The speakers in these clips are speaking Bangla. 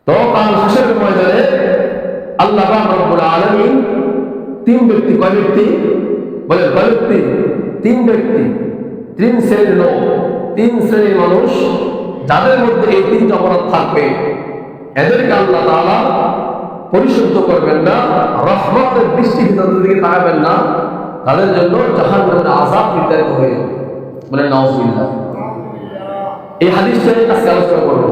তো কাল হাসরের ময়দানে আল্লাহ পাক রব্বুল আলামিন তিন ব্যক্তি, কয় ব্যক্তি বলে, কয় ব্যক্তি? তিন ব্যক্তি, তিন শ্রেণীর লোক, তিন শ্রেণীর মানুষ, যাদের মধ্যে এই তিনটা অপরাধ থাকবে, এদেরকে আল্লাহ তাআলা পরিশুদ্ধ করবেন না, রহমতের দৃষ্টিতে তাদের দিকে তাকাবেন না, তাদের জন্য জাহান্নামের আযাব নির্ধারিত হয়ে যাবে। বলে নাউযুবিল্লাহ। এই হাদিসটা আজকে আলোচনা করব।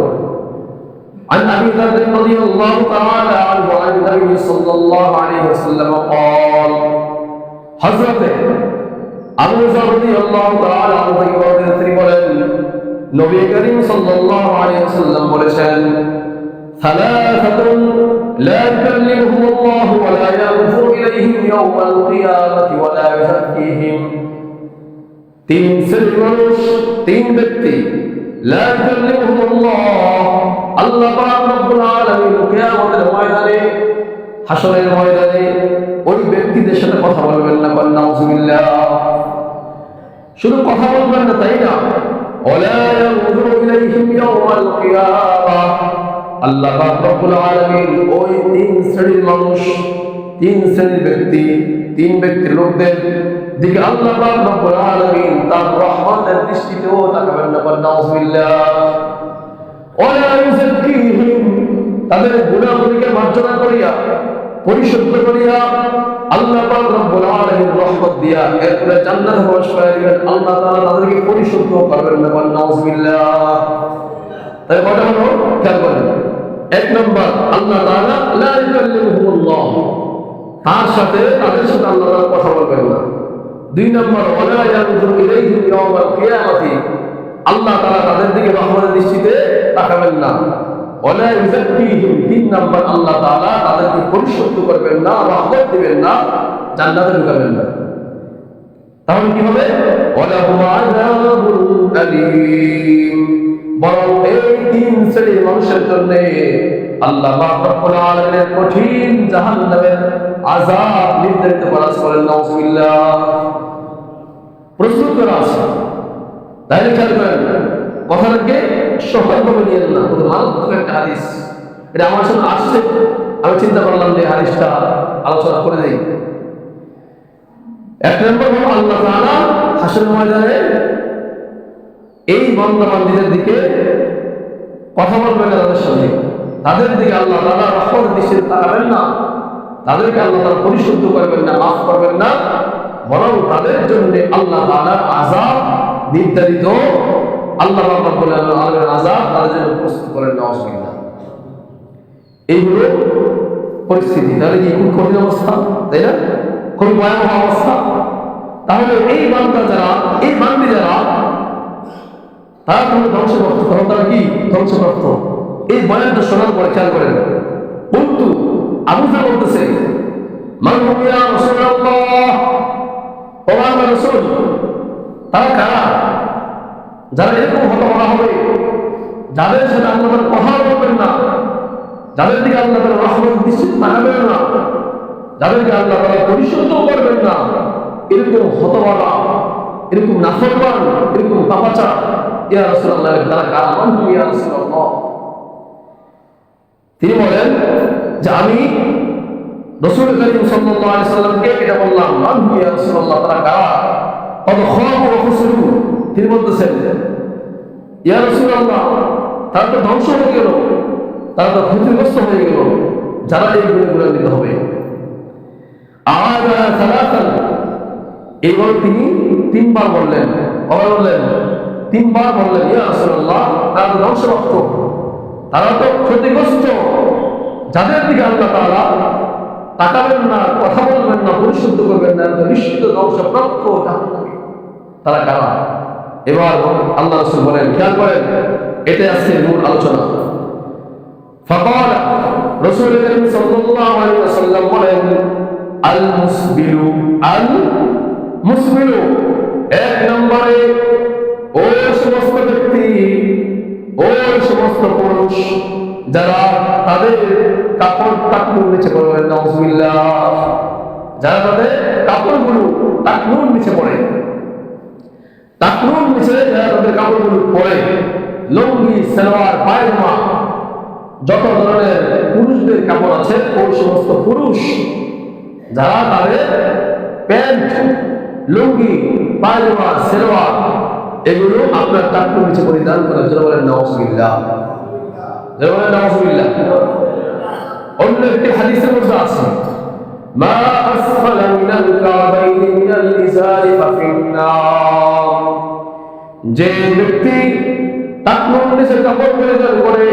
عن أبي ذر رضي الله تعالى عنه عن النبي صلى الله عليه وسلم قال حضرت আবু যর রাদিয়াল্লাহু তাআলা আনহু থেকে বলেন, নবী করিম সাল্লাল্লাহু আলাইহি ওয়াসাল্লাম বলেছেন, সালাসাতুন লা ইউকাল্লিমুহুমুল্লাহু ওয়া লা ইয়ানজুরু ইলাইহিম ইয়াওমাল কিয়ামাতি ওয়া লা ইউযাক্কিহিম। তিন শ্রেণীর মানুষ, তিন ব্যক্তি, লা ইউকাল্লিমুহুমুল্লাহ, আল্লাহ পাক রব্বুল আলামিন কিয়ামতের ময়দানে, হাসরের ময়দানে ওই ব্যক্তিদের সাথে কথা বলবেন না। বলেন নাউযুবিল্লাহ। শুধু কথা বলবেন না তাই না, ওয়ালা ইয়ানজুরু ইলাইহিম ইয়াওমাল কিয়ামাহ, আল্লাহ পাক রব্বুল আলামিন ওই তিন শ্রেণীর মানুষ, তিন শ্রেণীর ব্যক্তি, তিন ব্যক্তির লোকদের দিকে আল্লাহ পাক রব্বুল আলামিন তার রহমতের দৃষ্টিতেও তাকাবেন না। বলেন নাউযুবিল্লাহ। ওয়ালা ইউযাক্কিহিম, তাদের গুনাহগুলিকে মার্জনা করিয়া, পরিশুদ্ধ করিয়া আল্লাহ পাক রব্বুল আলামিন রহমত দিয়া এরপরে জান্নাতে প্রবেশ করায় দিবেন। আল্লাহ তাআলা তাদেরকে পরিশুদ্ধ করবেন না। বলেন নাউযুবিল্লাহ। তাই কয়টা হলো খেয়াল করেন। এক নম্বর, আল্লাহ তাআলা লা ইউকাল্লিমুহুমুল্লাহ, তার সাথে, তাদের সাথে আল্লাহ তাআলা কথা বলবেন না। দুই নম্বর, ওয়ালা ইয়ানজুরু ইলাইহিম ইয়াওমাল কিয়ামাতি, আল্লাহ তাআলা তাদের দিকে রহমতের দৃষ্টিতে তাকাবেন না। ওয়ালা ইউযাক্কিহিম, তিন নম্বর, আল্লাহ তাআলা তাদেরকে পরিশুদ্ধ করবেন না, রহমত দিবেন না, জান্নাতে ঢুকাবেন না। তাহলে কি হবে? ওয়ালাহুম আযাবুন আলীম, বরং এই তিন শ্রেণীর মানুষের জন্য আল্লাহ পাক রব্বুল আলামিনের কঠিন জাহান্নামের আযাব নির্ধারিত করা আছে। বলেন নাউযুবিল্লাহ। প্রস্তুত করা আছে। তাহলে খেয়াল করেন, কথাটাকে সহজভাবে নিয়েন না, খুব মারাত্মক একটা হাদিস। এটা আমার সাথে আসছে, আমি চিন্তা করলাম যে হাদিসটা আলোচনা করে দেই। এক নম্বর হলো, আল্লাহ তাআলা হাসরের ময়দানে এই বান্দা-বান্দীদের দিকে কথা বলবেন না, তাদের সাথে, তাদের দিকে আল্লাহ তাআলা রহমতের দৃষ্টিতে তাকাবেন না, তাদেরকে আল্লাহ তাআলা পরিশুদ্ধ করবেন না, মাফ করবেন না, বরং তাদের জন্য আল্লাহ তাআলার আযাব নির্ধারিত, আল্লাহ রাব্বুল আলামিনের আযাব তাদের জন্য প্রস্তুত করেন। নাউযুবিল্লাহ। এই হলো পরিস্থিতি। তাহলে কি খুব কঠিন অবস্থা, তাই না? খুব ভয়াবহ অবস্থা। তাহলে এই বান্দা যারা, এই বান্দী যারা, তারা কোনো ধ্বংসপ্রাপ্ত, তখন তারা কি ধ্বংসপ্রাপ্ত। এই বয়ানটা শোনার পরে খেয়াল করেন, কিন্তু আবু যর বলতেছে, মান হুম ইয়া রাসূলুল্লাহ, ও আল্লাহর রাসূল, তারা কারা? যারা এরকম হতভাগা হবে, যাদের সাথে আল্লাহ তাআলা কথা বলবেন না, যাদের দিকে আল্লাহ তাআলা রহমতের দৃষ্টিতে তাকাবেন না, যাদেরকে আল্লাহ তাআলা পরিশুদ্ধ করবেন না, এরকম হতভাগা, এরকম নাফরমান, এরকম পাপাচার, ইয়া রাসূলুল্লাহ, তারা কারা? মান হুম ইয়া রাসূলুল্লাহ। তিনি বলেন যে আমি রাসূল করিম সাল্লাল্লাহু আলাইহি ওয়াসাল্লামকে এটা বললাম, মান হুম ইয়া রাসূলুল্লাহ, তারা কারা? কত খাবু ওয়া খুসরু। তিনি বলতেছেন, ইয়া রাসূলুল্লাহ, তারা তো ধ্বংস হয়ে গেল, তারা তো ক্ষতিগ্রস্ত হয়ে গেল, যারা এই গুণাগুলো নিতে হবে। আযা সালাতান, এইবার তিনি তিনবার বললেন। কবে বললেন? তিনবার বললেন, ইয়া রাসূলুল্লাহ, তারা তো ধ্বংসপ্রাপ্ত, তারা তো ক্ষতিগ্রস্ত, যাদের দিকে আল্লাহ তাআলা তাকাবেন না, কথা বলবেন না, পরিশুদ্ধ করবেন না, নিশ্চিত ধ্বংসপ্রাপ্ত জাহান্নামী। তারা কারা? এবার আল্লাহ রাসূল বলেন, খেয়াল করেন, এটাই আজকে মূল আলোচনা। ফাকাল, রাসূল করিম সাল্লাল্লাহু আলাইহি ওয়াসাল্লাম বলেন, আল মুসবিলু, আল মুসবিলু, এক নম্বরে ওই সমস্ত ব্যক্তি, ওই সমস্ত পুরুষ যারা তাদের কাপড় টাকনুর নিচে পড়ে। নাউযুবিল্লাহ। যারা তাদের কাপড়গুলো টাকনুর নিচে পড়ে, টাকনুর নিচে যারা তাদের কাপড়গুলো পরে, লুঙ্গি, সালোয়ার, পায়জামা, যত ধরনের পুরুষদের কাপড় আছে ওই সমস্ত পুরুষ যারা তাদের প্যান্ট, লুঙ্গি, পায়জামা, সেলোয়ার এগুলো আপনার টাকনুর নিচে পরিধান করার জন্য বলেন নাউজুবিল্লাহ। বলেন নাউজুবিল্লাহ। অন্য একটি হাদিসের মধ্যে আছে মা আসফালা মিনাল কাবাইনি মিনাল ইজারি ফাফিন্নার, যে ব্যক্তি টাকনুর নিচে কাপড় পরিধান করে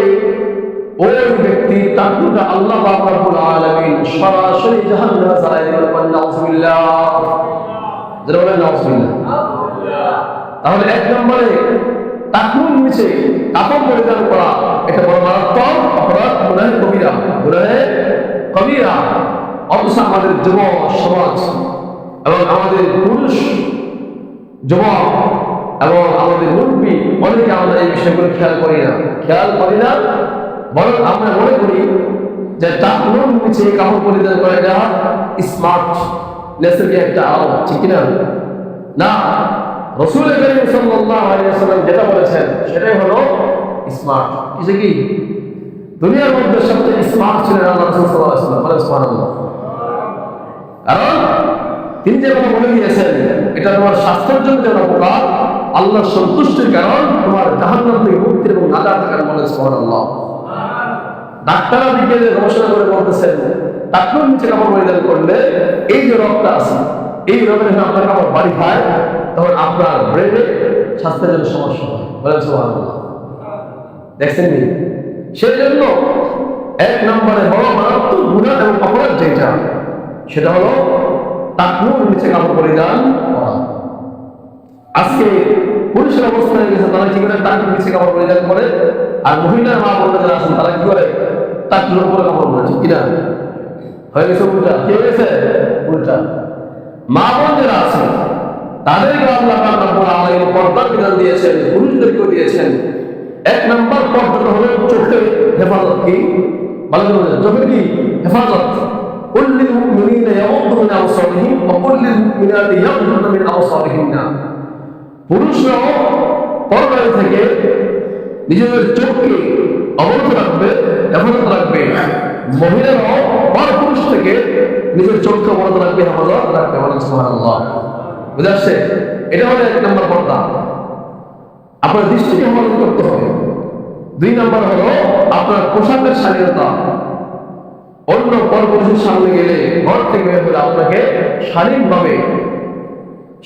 ওই ব্যক্তি টাকনুটা আল্লাহ পাক রব্বুল আলামিন সরাসরি জাহান্নামে জ্বালায় দিবেন। বলেন নাউজুবিল্লাহ। বলেন নাউজুবিল্লাহ। তাহলে এক নম্বরে টাকনুর নিচে কাপড় পরিধান করা এটা বড় মারাত্মক অপরাধ, গুনাহে কবিরা, গুনাহে কবিরা। অথচ আমাদের যুব সমাজ এবং আমাদের পুরুষ যুবক এবং আমাদের মুরব্বী অনেকে আমরা এই বিষয়গুলো খেয়াল করি না, বরং আমরা মনে করি যে টাকনুর নিচে কাপড় পরিধান করা এটা স্মার্ট নেসের একটা আলাদা, ঠিক কিনা? না, রাসূল করিম সাল্লাল্লাহু আলাইহি ওয়াসাল্লাম যেটা বলেছেন সেটাই হলো স্মার্ট। কিসে কি? দুনিয়ার মধ্যে সবচেয়ে স্মার্ট ছিলেন আল্লাহ রাসূল সাল্লাল্লাহু আলাইহি ওয়াসাল্লাম। বলেন সুবহানাল্লাহ। কারণ তিনি যে কথা বলে দিয়েছেন এটা তোমার স্বাস্থ্যের জন্য যেন উপকার, আল্লাহর সন্তুষ্টির কারণ, তোমার জাহান্নাম থেকে মুক্তির এবং নাজাতের কারণ। বলেন সুবহানাল্লাহ। ডাক্তাররা দিকে গবেষণা করে বলতেছেন টাকনুর নিচে কাপড় পরিধান করলে এই যে রোগটা আছে এই রোগের জন্য আপনার কাপড় বাড়ি খায়, তখন আপনার ব্রেনে স্বাস্থ্যের জন্য সমস্যা হয়। বলেন সুবহানাল্লাহ। দেখছেন নি? সেই জন্য এক নম্বরে বড় মারাত্মক গুনাহ এবং অপরাধ যেটা সেটা হলো টাকনুর নিচে কাপড় পরিধান করা। আজকে পুরুষের অবস্থা হয়ে গেছে তারা কি করে টাকনুর নিচে কাপড় পরিধান করে, আর মহিলার মা বোনরা যারা আছেন তারা কি করে টাকনুর উপরে কাপড় পরে, ঠিক কিনা? হয়ে গেছে উল্টা। কি হয়ে গেছে? উল্টা। মা বোন যারা আছে তাদেরকে আল্লাহ পাক রব্বুল আলামিন পর্দার বিধান দিয়েছেন, পুরুষদেরকেও দিয়েছেন। এক নম্বর পর্দাটা হলো চোখের হেফাজত। কি বলেন? চোখের কি হেফাজত? কুল লিল মুমিনিনা ইয়াগুদ্দু মিন আবসারিহিম ওয়া কুল লিল মুমিনাতি ইয়াগুদ্দুনা মিন আবসারিহিন্না। পুরুষরাও পর্দা থেকে নিজেদের চোখকে অবনত রাখবে, হেফাজত রাখবে। মহিলারাও পুরুষ থেকে নিজের চোখকে অবনত রাখবে, হেফাজত রাখবে। বলেন সুবহানাল্লাহ। বুঝে আসছে? এটা হলো এক নম্বর পর্দা। আপনার দৃষ্টিকে হেফাজত করতে হবে। দুই নম্বর হলো আপনার পোশাকের স্বাধীনতা। অন্য পরপুরুষের সামনে গেলে ঘর থেকে বের হলে আপনাকে শারীরিকভাবে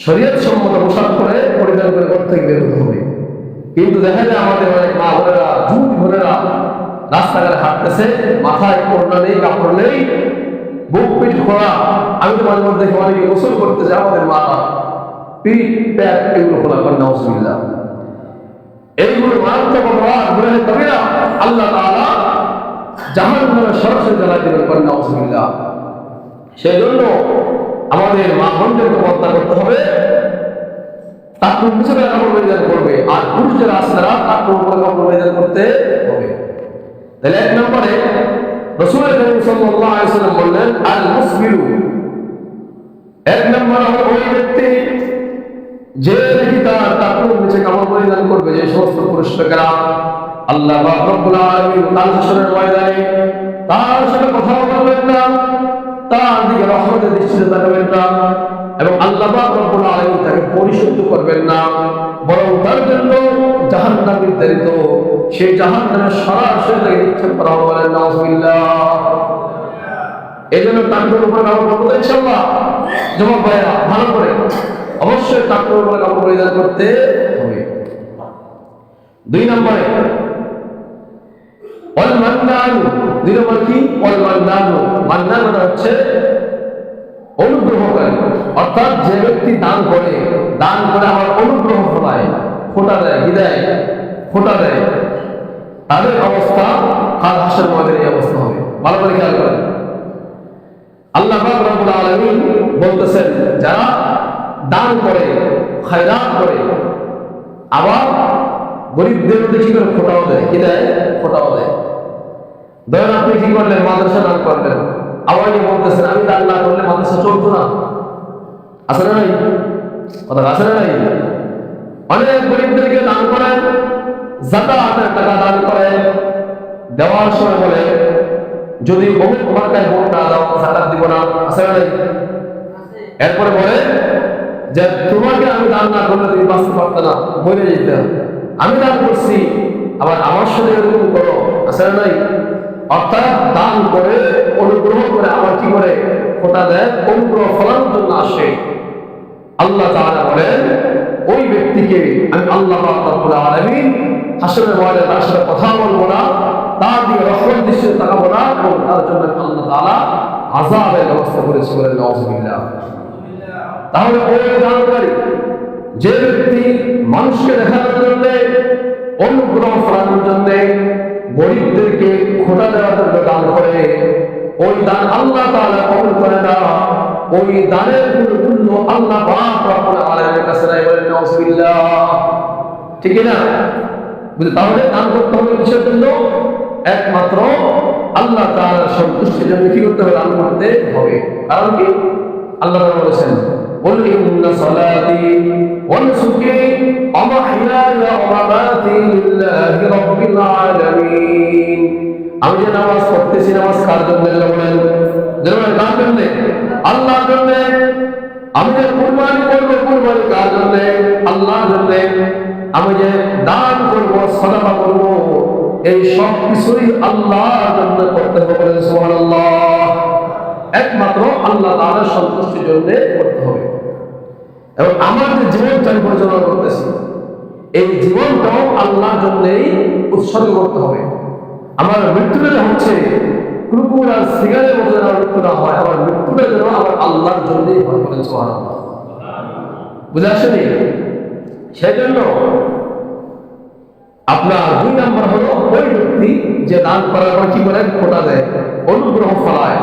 শরীয়ত সম্মত পোশাক করে পরিধান করে ঘর থেকে বের হতে হবে। কিন্তু দেখা যায় আমাদের অনেক মা বোনেরা, যুবক বোনেরা রাস্তাঘাটে হাঁটতেছে, মাথায় ওড়না নেই, কাপড় নেই, বুক পিঠ খোলা। আমি তো মাঝে মধ্যে দেখি অনেকে গোসল করতে যায়, আমাদের মা পিঠ প্যাট এগুলো খোলা করেন। নাউজুবিল্লাহ। এইগুলো মারাত্মক অপরাধ, গুনাহে কবিরা। আল্লাহ তাআলা জাহান্নামে সরাসরি জ্বালায় দিবেন। করেন নাউজুবিল্লাহ। সেই জন্য আমাদের মা বোনদেরকে পর্দা করতে হবে, টাকনুর নিচে কাপড় পরিধান করবে, আর পুরুষ যারা আছে তারা টাকনুর উপরে কাপড় পরিধান করতে হবে। তাহলে এক নম্বরে রাসূল করিম সাল্লাল্লাহু আলাইহি ওয়াসাল্লাম বললেন আল মুসবিলু, এক নম্বর হলো ওই ব্যক্তি যে নাকি তার টাকনুর নিচে কাপড় পরিধান করবে। যে সমস্ত পুরুষ লোকেরা আল্লাহ পাক রব্বুল আলামিন কাল হাসরের ময়দানে তার সাথে কথা বলবেন না, তার দিকে রহমতের দৃষ্টিতে তাকাবেন না, এবং আল্লাহ পাক রব্বুল আলামিন তাকে পরিশুদ্ধ করবেন না, বরং তার জন্য জাহান্নাম নির্ধারিত। সেই জাহান্নামে সরাসরি তাকে নিক্ষেপ করা হবে। বলেন নাউজুবিল্লাহ। এই জন্য টাকনুর উপরে কাপড় পরবো ইনশাআল্লাহ। যুবক ভাইরা ভালো করে অবশ্যই টাকনুর উপরে কাপড় পরিধান করতে হবে। দুই নম্বরে ওয়াল মান্নানু। দুই নম্বর কি? ওয়াল মান্নানু। মান্নান মানে হচ্ছে অনুগ্রহকারী, অর্থাৎ যে ব্যক্তি দান করে আমার অনুগ্রহ ফলায়, ফোঁটা দেয়, কি দেয়? ফোঁটা দেয়, তাদের অবস্থা কাল হাসরের ময়দানে এই অবস্থা হবে। ভালো করে খেয়াল করেন। আল্লাহ পাক রব্বুল আলামিন বলতেছেন যারা দান করে, খায়রাত করে, আবার গরিবদের মধ্যে কি করে ফোঁটাও দেয়। কি দেয়? ফোঁটাও দেয়। ধরেন আপনি কি করলেন? মাদ্রাসা দান করলেন। আবার বলতেছেন আমি দান না করলে মাদ্রাসা চলতো না। আছে না নাই? কথা আছে না নাই? অনেক গরিবদেরকে দান করেন, যাকাতের টাকা দান করেন, দেওয়ার সময় বলে যদি অমুক মার্কায় ভোট না দাও জাকাত দিব না, আছে না নাই? এরপরে বলে যে তোমাকে আমি দান না করলে তুমি বাঁচতে পারতে না, মরে যেতে। আমি দান করছি, আবার আমার সাথে এরকম করো, আছে না নাই? অর্থাৎ দান করে অনুগ্রহ করে আবার কি করে ফোঁটা দেয়, অনুগ্রহ ফলানোর জন্য আসে। আল্লাহ তাআলা বলেন ওই ব্যক্তিকে আমি আল্লাহ পাক রব্বুল আলামিন হাসরের ময়দানে তার সাথে কথা বলবো না, তার দিকে রহমত দৃষ্টিতে তাকাবো না, এবং তার জন্য আল্লাহ তাআলা আযাবের ব্যবস্থা করেছে বলেন নাউযুবিল্লাহ। তাহলে ওই দানকারী যে ব্যক্তি মানুষকে দেখানোর জন্য, অনুগ্রহ ফলানোর জন্য, গরিবদেরকে খোটা দেওয়ার জন্য দান করে, ওই দান আল্লাহ তাআলা কবুল করে না। ওই দানের কোনো মূল্য আল্লাহ পাক রব্বুল আলামিনের কাছে নাই বলেন নাউযুবিল্লাহ। ঠিক না? বুঝলে? তাহলে দান করতে হবে কিসের জন্য? একমাত্র আল্লাহ তাআলার সন্তুষ্টির জন্য কি করতে হবে? দান করতে হবে। কারণ কি? আল্লাহ তাআলা বলেছেন قل إن صلاتي ونسكي ومحياي ومماتي لله رب العالمين। আমি যে নামাজ পড়তেছি, নামাজ কার জন্য? বলেন কার জন্য? আল্লাহর জন্য। আমি যে কুরবানি করব, কুরবানি কার জন্য? আল্লাহর জন্য। আমি যে দান করব, সাদাকা করব, এই সব কিছুই আল্লাহর জন্য করতে হবে বলেন সুবহানাল্লাহ। একমাত্র আল্লাহ তাআলার সন্তুষ্টির জন্য করতে হবে। এবং আমার যে জীবনটা আমি পরিচালনা করতেছি, এই জীবনটাও আল্লাহর জন্যই উৎসর্গ করতে হবে। আমার মৃত্যুটা হচ্ছে কুকুর আর সিগারের মতো যেন মৃত্যু না হয়, আমার মৃত্যুটা যেন আমার আল্লাহর জন্যই হয় বলেন সুবহানাল্লাহ। বুঝে আসেনি? সেই জন্য আপনার 2 নম্বর হলো ওই ব্যক্তি যে দান করার পর কি করে ফোঁটা দেয়, অনুগ্রহ ফলায়,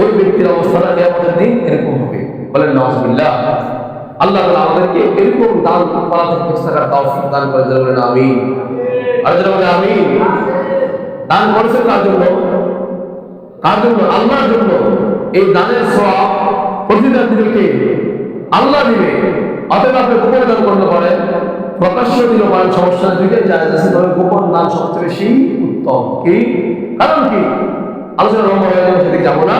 ওই ব্যক্তির অবস্থাটা কিয়ামতের দিন এরকম হবে বলেন নাউযুবিল্লাহ। আল্লাহ তাআলা আমাদেরকে এরকম দান করা থেকে বেঁচে থাকার তৌফিক দান করে দেন বলেন আমিন। আর যারা বলে আমিন। দান করেছেন কার জন্য? কার জন্য? আল্লাহর জন্য। এই দানের সওয়াব প্রতিদান দিবে কে? আল্লাহ দিবে। অতএব আপনি গোপনে দান করতে পারেন, প্রকাশ্য দিলে পারেন, সমস্যা দুইটা জায়েজ আছে, তবে গোপন দান সবচেয়ে বেশি উত্তম। কি কারণ? কি আলোচনা লম্বা হয়ে যাবে, সেদিকে যাবো না।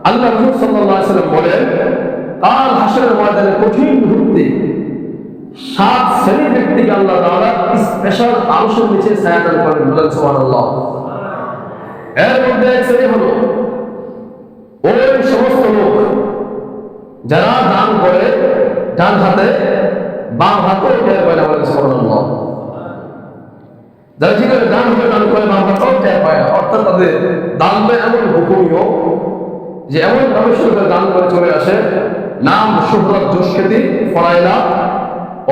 আল্লাহ রাসূল সাল্লাল্লাহু আলাইহি ওয়াসাল্লাম বলেন কাল হাসরের ময়দানে কঠিন মুহূর্তে 7 শ্রেণীর ব্যক্তিকে আল্লাহ তাআলা স্পেশাল আরশের নিচে ছায়া দান করেন বলেন সুবহানাল্লাহ। এর মধ্যে এক শ্রেণী হলো ওই সমস্ত লোক যারা দান করে ডান হাতে, বাম হাতে টের পায় না বলেন সুবহানাল্লাহ। যারা ঠিক আছে দান হাতে দান করে, বাম হাতেও টের পায় না। অর্থাৎ তাদের দানটা এমন গোপনীয় যে এমন ভাবে দান করে চলে আসে, নাম শুহরত যশ খ্যাতি ফলায় না।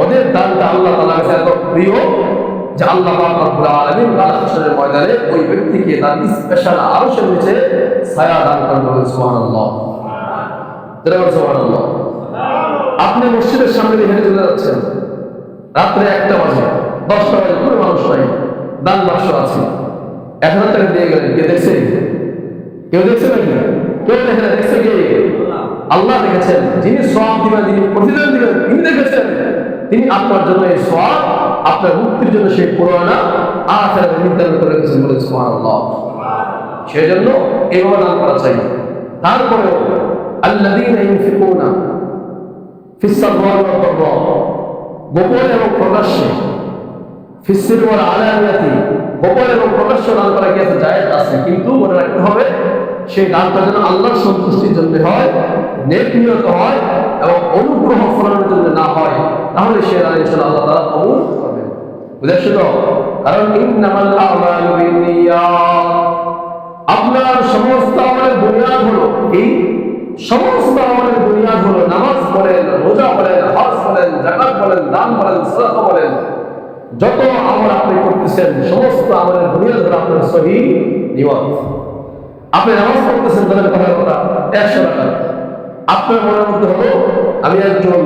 ওদের দানটা আল্লাহ তাআলার কাছে এত প্রিয় যে আল্লাহ পাক রব্বুল আলামিন কাল হাসরের ময়দানে ওই ব্যক্তিকে তার স্পেশাল আরশের নিচে ছায়া দান করেন বলেন সুবহানাল্লাহ। সুবহানাল্লাহ। আপনি মসজিদের সামনে দিয়ে হেঁটে চলে যাচ্ছেন, রাত্রে 1টা বাজে, 10টা বাজে, কোনো মানুষ নাই, দান বাক্স আছে, 1000 টাকা দিয়ে গেলেন, কে দেখছে? কেউ দেখছে নাকি? কেউ দেখে না। দেখছে কে? আল্লাহ দেখেছেন। যিনি সওয়াব দিবেন, যিনি প্রতিদান দিবেন, তিনি দেখেছেন। তিনি আপনার জন্য এই সওয়াব, আপনার মুক্তির জন্য সেই পুরোনা আখিরাতে নির্ধারণ করে রেখেছেন বলেন সুবহানাল্লাহ। সেই জন্য এইভাবে দান করা চাই। তারপরেও আল্লাযীনা ইউনফিকুনা ফিস সাররা'i ওয়াদ দাররা, গোপন এবং প্রকাশ্যে, ফিস সিররি ওয়াল আলানিয়াতি, গোপন এবং প্রকাশ্য দান করা কি আছে? জায়েজ আছে। কিন্তু মনে রাখতে হবে সেই দানটা যেন আল্লাহর সন্তুষ্টির জন্য হয়, নেক নিয়ত হয়, এবং অনুগ্রহ ফলানোর জন্য না হয়, তাহলে সে দান ইনশাআল্লাহ আল্লাহ তাআলা কবুল করবেন। বুঝেছো তো? কারণ ইন্নামাল আমালু বিন্নিয়াত, আপনার সমস্ত আমলের বুনিয়াদ হলো কি? সমস্ত আমলের বুনিয়াদ হলো নামাজ পড়েন, রোজা পড়েন, হজ করেন, যাকাত বলেন, দান বলেন, সাদাকা বলেন, যত আমল আপনি করতেছেন সমস্ত আমলের বুনিয়াদ হলো আপনার সহিহ নিয়ত। আপনি নামাজ পড়তেছেন, তাহলে কথা 100 টাকা আপনার মনের মধ্যে হলো আমি একজন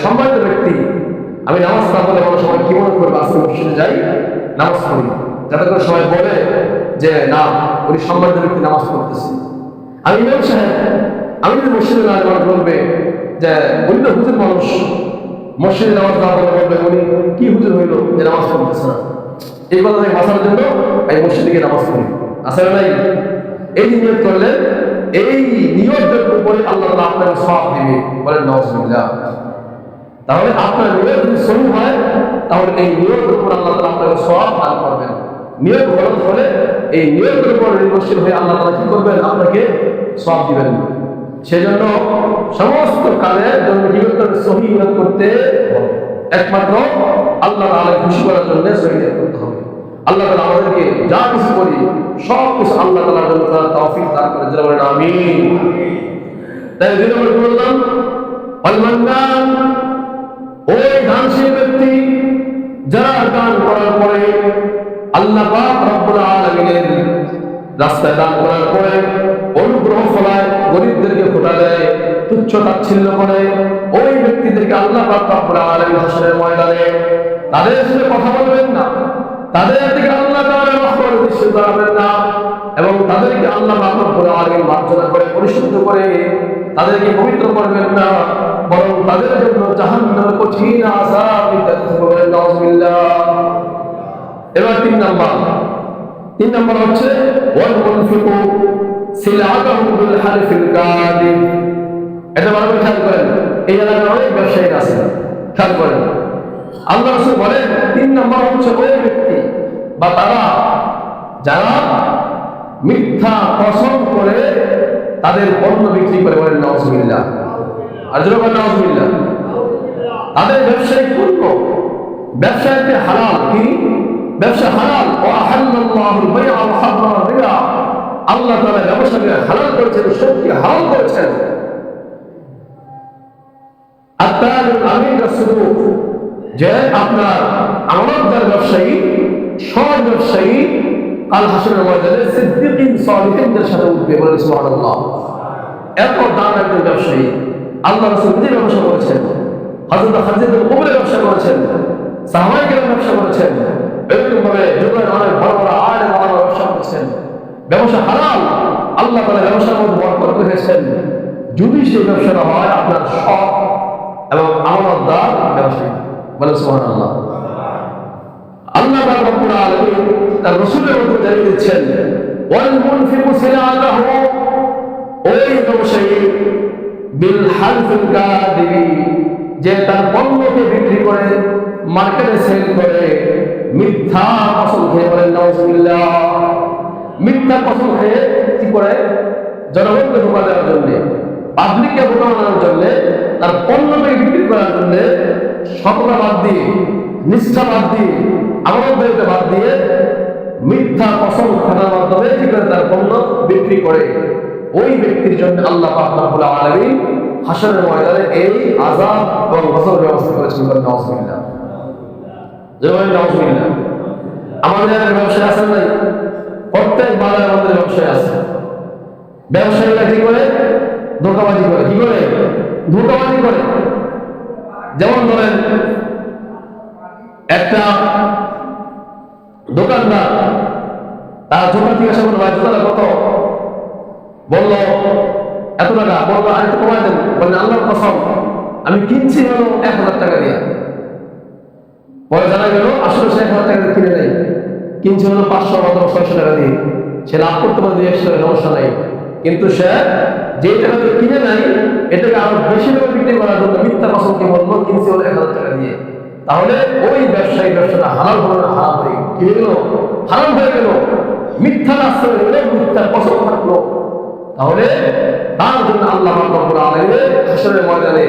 সম্মানিত ব্যক্তি, আমি নামাজ না পড়লে মানুষ সবাই কি মনে করবে? আজকে মসজিদে যাই, নামাজ পড়ি, যাতে করে সবাই বলে যে না, উনি সম্মানিত ব্যক্তি নামাজ পড়তেছে। আমি ইমাম সাহেব, আমি যদি মসজিদে না মানুষ বলবে যে উনি তো হুজুর মানুষ, মসজিদে নামাজ না পড়লে বলবে উনি কি হুজুর হইলো যে নামাজ পড়তেছে না। এই কথা থেকে বাঁচার জন্য এই মসজিদে গিয়ে নামাজ পড়ি, আসলে নাই? এই যে নিয়ত করলেন, এই নিয়তের উপরে আল্লাহ তাআলা আপনাকে সওয়াব দিবে, বলেন নাউজুবিল্লাহ। তাহলে আপনার নিয়ত যদি সহি হয়, তাহলে এই নিয়তের উপর আল্লাহ তাআলা আপনাকে সওয়াব দান করবেন। নিয়ত গলত হলে এই নিয়তের উপর নির্ভরশীল হয়ে আল্লাহ তাআলা কি করবেন? আপনাকে সওয়াব দিবেন না। সেজন্য সমস্ত কাজের জন্য কি করতে হবে? সহি নিয়ত করতে হবে। একমাত্র আল্লাহ তাআলাকে খুশি করার জন্য সহি নিয়ত করতে হবে। আল্লাহ তাআলা আমাদেরকে যা কিছু করি সব কিছু আল্লাহ তাআলার জন্য তৌফিক দান করে, যারা বলেন আমিন। তাই দুই নম্বর বললাম আল মান্নান, ওই দানশীল ব্যক্তি যারা দান করার পরে আল্লাহ পাক রব্বুল আলামিনের রাস্তায় দান করার পরে অনুগ্রহ ফলায়, গরিবদেরকে খোটা দেয়, তুচ্ছ তাচ্ছিল্য করে, ওই ব্যক্তিদেরকে আল্লাহ পাক রব্বুল আলামিন হাসরের ময়দানে তাদের সাথে কথা বলবেন না, তাদের দিকে আল্লাহ তাআলা রহমতের দৃষ্টি দেখাবেন না, এবং তাদেরকে আল্লাহ পাক রব্বুল আলামিন মার্জনা করে পরিশুদ্ধ করে তাদেরকে পবিত্র করবেন না, বরং তাদের জন্য জাহান্নামের কঠিন আযাব নির্ধারিত করবেন। নাউজুবিল্লাহ। এবার তিন নম্বর হচ্ছে ওয়াল মুনফিকু সিলআতাহু বিল হারফিল কাযিব। এটা ভালো করে খেয়াল করেন, এই এলাকায় অনেক ব্যবসায়ী আছে, খেয়াল করেন। আল্লাহ রাসূল বলেন 3 নম্বর হচ্ছে ওই ব্যক্তি বা তারা যারা মিথ্যা কসম করে তাদের পণ্য বিক্রি করে, বলেন নাউজুবিল্লাহ। আর যারা বলেন নাউজুবিল্লাহ, তাদের ব্যবসায়িক পণ্য, ব্যবসায়ীতে হালাল, কি ব্যবসা হালাল, ওয়া আহাল্লাল্লাহুল বাই'a ওয়া হারামার রিবা, আল্লাহ তাআলা ব্যবসাকে হালাল করেছেন, সুদকে হারাম করেছেন। আত-তাজিরুল আমিন রাসূলুক, যে আপনার আমানতদার ব্যবসায়ী, সৎ ব্যবসায়ী কাল হাসরের ময়দানে সিদ্দিকিন সালিহিনদের সাথে উঠবে, বলেন সুবহানাল্লাহ। এত দাম একজন ব্যবসায়ী, আল্লাহ রাসূল নিজে ব্যবসা করেছেন, হযরত খালিদ কুবরা ব্যবসা করেছেন, সাহাবায়ে কেরাম ব্যবসা করেছেন, এরকম ভাবে যুগের অনেক বড় বড় আলেম ওলামা ব্যবসা করেছেন। ব্যবসা হালাল, আল্লাহ তাআলা ব্যবসার মধ্যে বরকত রেখেছেন, যদি সেই ব্যবসাটা হয় আপনার সৎ এবং আমানতদার ব্যবসায়ী, বলেন সুবহানাল্লাহ। আল্লাহ পাক রব্বুল আলামিন তার রাসূলের মধ্যে জানিয়ে দিচ্ছেন ওয়াল মুনফিকু সিলআতাহু, ওই ব্যবসায়ী বিল হালফিল কাযিবি, যে তার পণ্যকে বিক্রি করে মার্কেটে সেল করে মিথ্যা কসম খেয়ে, বলেন নাউজুবিল্লাহ। মিথ্যা কসম খেয়ে কি করে? জনগণকে ধোঁকা দেওয়ার জন্য, পাবলিককে বোকা বানানোর জন্য, তার পণ্যকে বিক্রি করার জন্য সততা বাদ দিয়ে, নিষ্ঠা বাদ দিয়ে, আমানতদারিতা বাদ দিয়ে মিথ্যা কসম খাওয়ার মাধ্যমে কি করে তার পণ্য বিক্রি করে, ওই ব্যক্তির জন্য আল্লাহ পাক রব্বুল আলামিন হাসরের ময়দানে এই আযাব এবং গজবের ব্যবস্থা করেছেন, বলেন নাউজুবিল্লাহ। জয় নাউজুবিল্লাহ। আমাদের ব্যবসায় আছে নাই? প্রত্যেক বাজারের মধ্যে ব্যবসায় আছে। ব্যবসায়ীরা কি করে? ধোঁকাবাজি করে। কি করে? ধোঁকাবাজি করে। যেমন ধরেন একটা দোকানদার, তার দোকান থেকে এসে বলল, ভাই জুতাটা কত? বললো এত টাকা। বললো আরেকটু কমাই দেন। বললেন আল্লাহর কসম আমি কিনছি হলো 1000 টাকা দিয়ে। পরে জানা গেল আসলে সে 1000 টাকা দিয়ে কিনে নেই, কিনছে হলো 500 অথবা 600 টাকা দিয়ে। সে লাভ করতে পারে 200 টাকা, সমস্যা নাই। কিন্তু সে যে টাকা দিয়ে কিনে নাই এটাকে আরো বেশি টাকা বিক্রি করার জন্য মিথ্যা কসমকে বললো কিনছে হলো 1000 টাকা দিয়ে। তাহলে ওই ব্যবসায়ী ব্যবসাটা হালাল হলো না হারাম হয়ে গেল? হারাম হয়ে গেল। মিথ্যা রাস্তা হয়ে গেল, মিথ্যা কসম থাকলো। তাহলে তার জন্য আল্লাহ রাব্বুল আলামিন হাসরের ময়দানে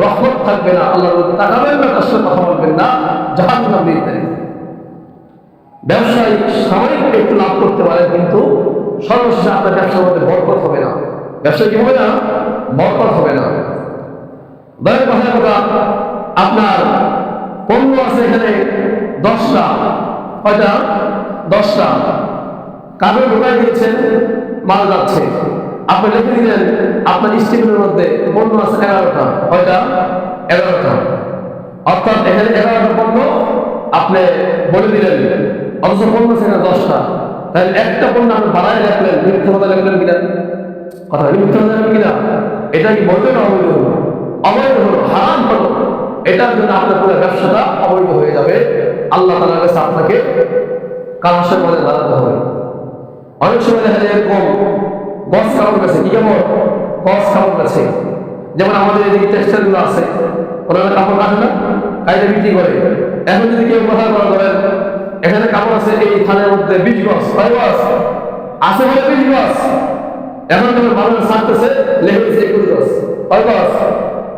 রহমত থাকবে না, আল্লাহর দিকে তাকাবেন না, তার সাথে কথা বলবেন না, জাহান্নাম নির্ধারিত। ব্যবসায়ী সাময়িক একটু লাভ করতে পারে, কিন্তু সর্বশেষে আপনার ব্যবসার মধ্যে বরকত হবে না। ব্যবসা কি হবে না? বরকত হবে না। দয়ের কথা, আপনার পণ্য আছে এখানে 10টা, কয়টা? 10টা। কাগজ ঢোকায় দিয়েছেন, মাল যাচ্ছে। আপনি লিখে দিলেন আপনার স্টিমের মধ্যে পণ্য আছে 11টা, কয়টা? 11টা। অর্থাৎ এখানে 11টা পণ্য আপনি বলে দিলেন, অথচ পণ্য সেখানে 10টা। তাহলে একটা পণ্য আপনি বাড়ায় রাখলেন, মিথ্যা কথা লিখলেন কিনা? কথা মিথ্যা কথা লিখলেন কিনা? এটা কি বলতে না অবৈধ হলো? অবৈধ হলো, হারাম হলো। এটার জন্য আপনার পুরো ব্যবসাটা অবৈধ হয়ে যাবে। আল্লাহ তাআলার কাছে আপনাকে কাল হাসরের ময়দানে দাঁড়াতে হবে। অনেক সময় দেখা যায় এরকম গছ কাপড় গেছে, কি কেমন গছ কাপড় গেছে, যেমন আমাদের এদিকে টেক্সটাইল গুলো আছে, ওনারা কাপড় কাটে না, কাইটা বিক্রি করে। এখন যদি কেউ কথা বলা করেন এখানে কাপড় আছে এই থানের মধ্যে 20 গজ, 5 গজ আছে বলে 20 গজ, এখন যখন মানুষ ছাড়তেছে লেখে দিচ্ছে 21 গজ, 5 গজ,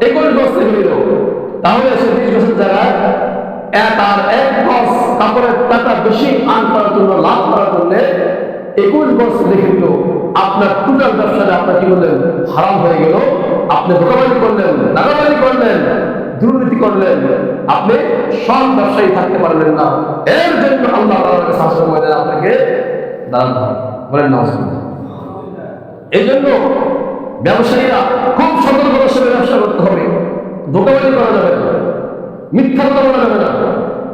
21 গজ লেখে দিল, তাহলে সে 20 গজের জায়গায় তার 1 গজ কাপড়ের টাকা বেশি আর্ন করার জন্য, লাভ করার জন্য 21 গজ লিখে দিল। আপনার টোটাল ব্যবসাটা আপনার কি বললেন হারাম হয়ে গেল। আপনি ধোঁকাবাজি করলেন, দাগাবাজি করলেন, দুর্নীতি করলেন, আপনি সৎ ব্যবসায়ী থাকতে পারবেন না। এর জন্য আল্লাহ তাআলার কাছে হাসরের ময়দানে আপনাকে দাঁড়াতে হবে, বলেন না। এই জন্য ব্যবসায়ীরা খুব সতর্কতার সাথে ব্যবসা করতে হবে। ধোঁকাবাজি করা যাবে না, মিথ্যা কথা বলা যাবে না,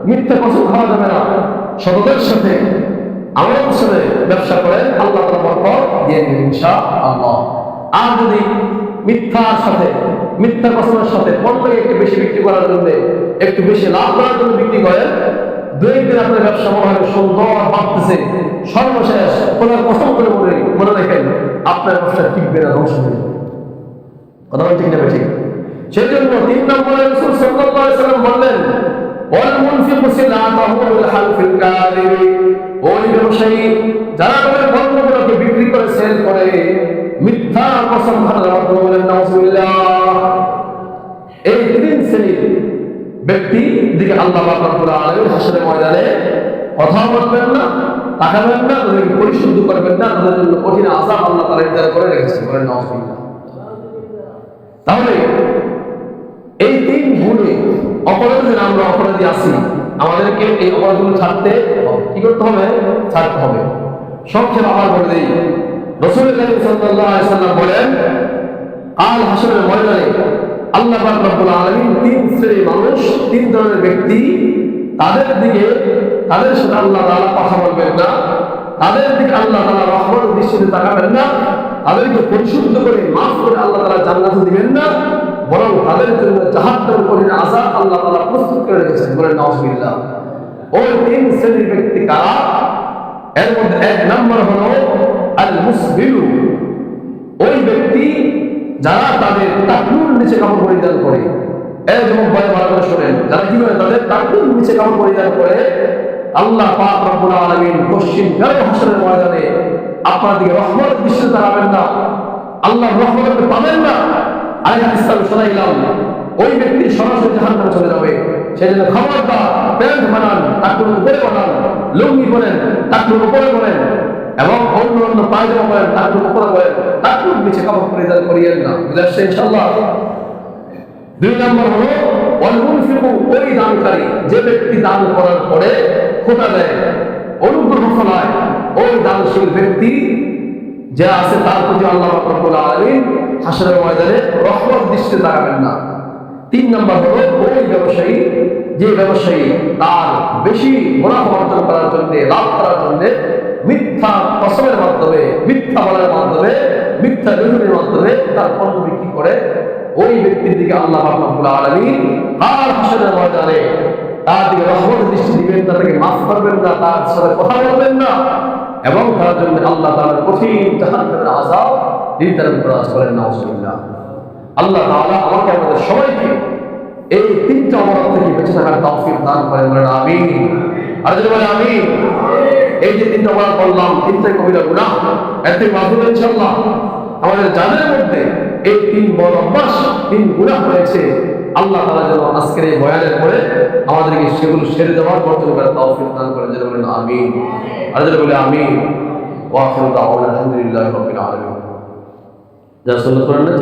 মিথ্যা কসম খাওয়া যাবে না। সততার সাথে আমাদের সাথে ব্যবসা করেন, আল্লাহ তাআলা বরকত দিয়ে দিবেন ইনশাআল্লাহ। আর যদি মিথ্যার সাথে, মিথ্যা কসমের সাথে পণ্যকে একটু বেশি বিক্রি করার জন্য, একটু বেশি লাভ করার জন্য বিক্রি করেন, 2 দিন আপনার ব্যবসা মনে হয় সুন্দর বাড়তেছে, সর্বশেষ কোনার কসম করে মনে রাখেন আপনার ব্যবসা টিকবে না, ধ্বংস হয়ে যাবে। কথা বলছি কিনা ঠিক? সেই জন্য 3 নম্বরে রাসূল সাল্লাল্লাহু আলাইহি ওয়াসাল্লাম বললেন, ওয়াল মুনফিকু সিলাতাহু বিল হালফিল কাযিব, ওই ব্যবসায়ী যারা তাদের পণ্যগুলোকে বিক্রি করে, সেল করে মিথ্যা কসম খাওয়ার মাধ্যমে, বলেন নাউযুবিল্লাহ। এই 3 শ্রেণীর ব্যক্তি দিকে আল্লাহ পাক রব্বুল আলামিন হাসরের ময়দানে কথা বলবেন না, তাকাবেন না, তাদেরকে পরিশুদ্ধ করবেন না, তাদের জন্য কঠিন আযাব আল্লাহ তাআলা নির্ধারণ করে রেখেছেন, বলেন নাউযুবিল্লাহ। তাহলে এই 3 গুণে অপরাধী যে আমরা অপরাধী আছি, আমাদেরকে এই অপরাধগুলো ছাড়তে হবে। কি করতে হবে? ছাড়তে হবে। সংক্ষেপে আবার বলে দিই, রাসূল সাল্লাল্লাহু আলাইহি ওয়াসাল্লাম বলেন, কাল হাসরের ময়দানে আল্লাহ পাক রব্বুল আলামিন 3 শ্রেণীর মানুষ, 3 ধরনের ব্যক্তি, তাদের সাথে আল্লাহ তাআলা কথা বলবেন না, তাদের দিকে আল্লাহ তাআলা রহমতের দৃষ্টিতে তাকাবেন না, তাদেরকে পরিশুদ্ধ করে মাফ করে আল্লাহ তাআলা জান্নাতে দিবেন না, বরং তাদের জন্য জাহান্নামের কঠিন আযাব আল্লাহ তাআলা প্রস্তুত করে রেখেছেন, বলেন নাউযুবিল্লাহ। ওই 3 শ্রেণীর ব্যক্তি কারা? এর মধ্যে 1 নম্বর হলো আল মুসবিলু, ওই ব্যক্তি যারা তাদের টাকনুর নিচে কাপড় পরিধান করে। এই যেমন ভালো করে শোনেন, যারা কি করে তাদের টাকনুর নিচে কাপড় পরিধান করে, আল্লাহ পাক রব্বুল আলামিন পশ্চিম কাল হাসরের ময়দানে আপনার দিকে রহমতের দৃষ্টি তাকাবেন না, আল্লাহর রহমত পাবেন না। আয়াত ইসলাম শোনাইলাম, ওই ব্যক্তি সরাসরি জাহান্নামে চলে যাবে। সেজন্য খবরদার, প্যান্ট বানান, টাকনুর উপরে বানান, লুঙ্গি পরেন, টাকনুর উপরে পরেন, এবং অন্য পায়জামা পরেন, টাকনুর উপরে পরেন, টাকনুর নিচে কাপড় পরিধান করিয়েন না। বুঝাচ্ছে ইনশাআল্লাহ। 2 নম্বর হলো ওয়াল মুনফিকু, ওই দানকারী, যে ব্যক্তি দান করার পরে খোটা দেয়, অনুগ্রহ ফলায়, ওই দানশীল ব্যক্তি যে আছে তার প্রতি আল্লাহ রাব্বুল আলামিন হাসরের ময়দানে রহমত দৃষ্টি তাকাবেন না। 3 নম্বর হলো ওই ব্যবসায়ী, যে ব্যবসায়ী তার বেশি মুনাফা অর্জন করার জন্য, লাভ করার জন্য মিথ্যা কসমের মাধ্যমে, মিথ্যা বলার মাধ্যমে, মিথ্যা রেজুমের মাধ্যমে তার পণ্য বিক্রি করে, ওই ব্যক্তির দিকে আল্লাহ রাব্বুল আলামিন কাল হাসরের ময়দানে তার দিকে রহমতের দৃষ্টি দিবেন, তাদেরকে মাফ করবেন না, তার সাথে কথা বলবেন না, এবং তার জন্য আল্লাহ তাআলার কঠিন জাহান্নামের আযাব নির্ধারণ করা আছে, বলেন নাউযুবিল্লাহ। আল্লাহ তাআলা আমাকে আমাদের সবাইকে এই 3টা অপরাধ থেকে বেঁচে থাকার তৌফিক দান করেন, বলেন আমিন। আর যদি বলেন আমিন। এই যে 3টা অপরাধ বললাম, 3টাই কবিরা গুনাহ, এর থেকে বাঁচব ইনশাআল্লাহ। আমাদের যাদের মধ্যে এই 3 বড় অভ্যাস, 3 গুনাহ রয়েছে, আল্লাহ তাআলা যেন আজকের এই বয়ানের পরে আমাদেরকে সেগুলো ছেড়ে দেওয়ার বর্জন করার তৌফিক দান করেন, যেন বলেন আমিন। আর যদি বলে আমিন। ওয়া আখিরু দাওয়ানা আলহামদুলিল্লাহি রাব্বিল আলামিন। যা সুন্নাত করেন না,